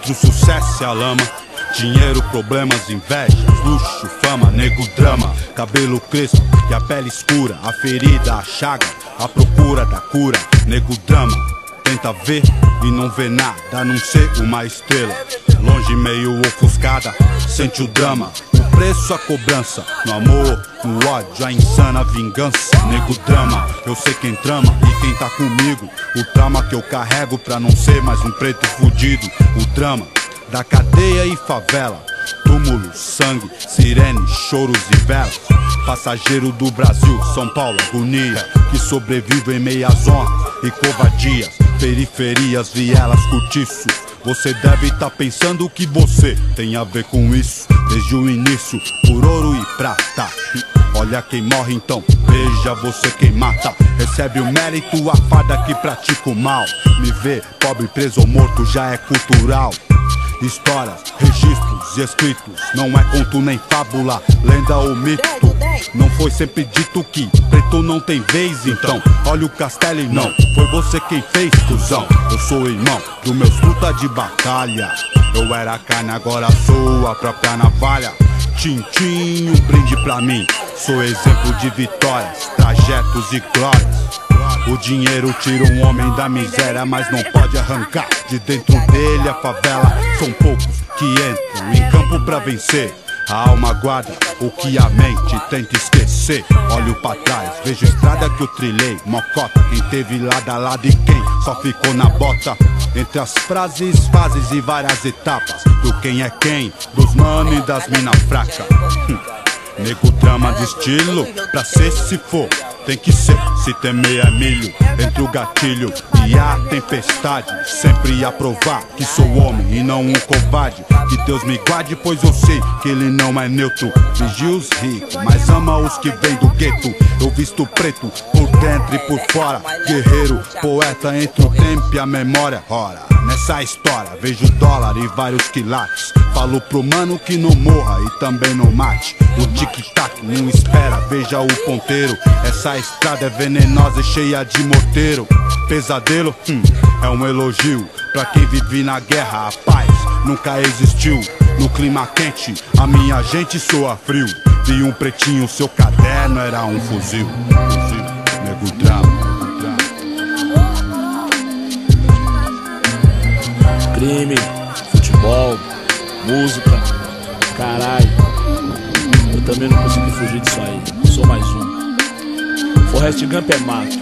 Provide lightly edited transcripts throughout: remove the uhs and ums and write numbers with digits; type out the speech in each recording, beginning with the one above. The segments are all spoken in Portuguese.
O sucesso é a lama, dinheiro, problemas, invejas, luxo, fama, nego, drama. Cabelo crespo e a pele escura, a ferida, a chaga, a procura da cura, nego, drama. Tenta ver e não vê nada, a não ser uma estrela longe, meio ofuscada, sente o drama. O preço, a cobrança, no amor, no ódio, a insana vingança, nego, drama. Eu sei quem trama e quem tá comigo. O trauma que eu carrego pra não ser mais um preto fudido. O drama da cadeia e favela, túmulo, sangue, sirene, choros e velas. Passageiro do Brasil, São Paulo, agonia, que sobrevive em meias honras e covardias, periferias, vielas, cortiços. Você deve estar pensando que você tem a ver com isso. Desde o início, por ouro e prata. Olha quem morre então, veja você quem mata. Recebe o mérito, a farda que pratica o mal. Me ver pobre, preso ou morto já é cultural. Histórias, registros e escritos, não é conto nem fábula, lenda ou mito. Não foi sempre dito que preto não tem vez, então olha o castelo e não foi você quem fez, cuzão. Eu sou irmão dos meus luta de batalha. Eu era carne, agora sou a própria navalha. Tintim, um brinde pra mim. Sou exemplo de vitórias, trajetos e glórias. O dinheiro tira um homem da miséria, mas não pode arrancar de dentro dele a favela. São poucos que entram em campo pra vencer. A alma guarda o que a mente tenta esquecer. Olho pra trás, vejo a estrada que eu trilhei. Mocota, quem teve lado a lado e quem só ficou na bota. Entre as frases, fases e várias etapas do quem é quem, dos mano e das mina fraca. Nego, drama de estilo, pra ser se for, tem que ser, se temer é milho. Entre o gatilho e a tempestade, sempre a provar que sou homem e não um covarde. Que Deus me guarde, pois eu sei que ele não é neutro. Vigia os ricos, mas ama os que vêm do gueto. Eu visto preto, por dentro e por fora. Guerreiro, poeta entre o tempo e a memória. Ora, nessa história vejo dólar e vários quilates. Falo pro mano que não morra e também não mate. O tic-tac não espera, veja o ponteiro. Essa estrada é venenosa e cheia de morteiro. Pesadelo, é um elogio pra quem vive na guerra. A paz nunca existiu. No clima quente, a minha gente soa frio. Vi um pretinho, seu caderno era um fuzil. Nego, drama. Crime, futebol, música, caralho. Eu também não consegui fugir disso aí, sou mais um. Forrest Gump é mato,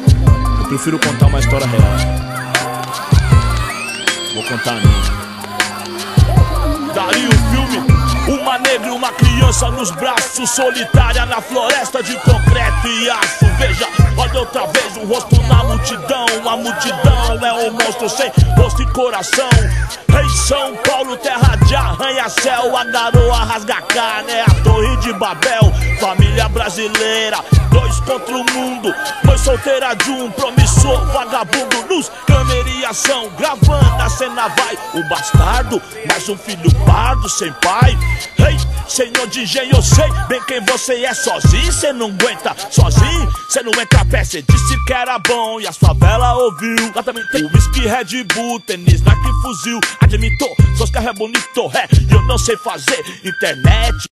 eu prefiro contar uma história real. Vou contar a minha. Daí o filme, uma negra e uma criança nos braços, solitária na floresta de concreto e aço. Veja, olha outra vez o rosto na multidão. A multidão é um monstro sem rosto e coração. Em São Paulo, terra de arranha-céu, a garoa rasga a carne, é a Torre de Babel. Família brasileira, dois contra o mundo. Mãe solteira de um promissor vagabundo. Luz, câmera e ação, gravando a cena vai. O bastardo, mais um filho pardo sem pai. Ei, senhor de engenho, eu sei bem quem você é. Sozinho cê não aguenta, sozinho cê não entra a pé. Cê disse que era bom e a favela ouviu. Lá também tem o whisky, Red Bull, tênis, Nike, fuzil. Admitou, seus carros é bonito, e eu não sei fazer internet.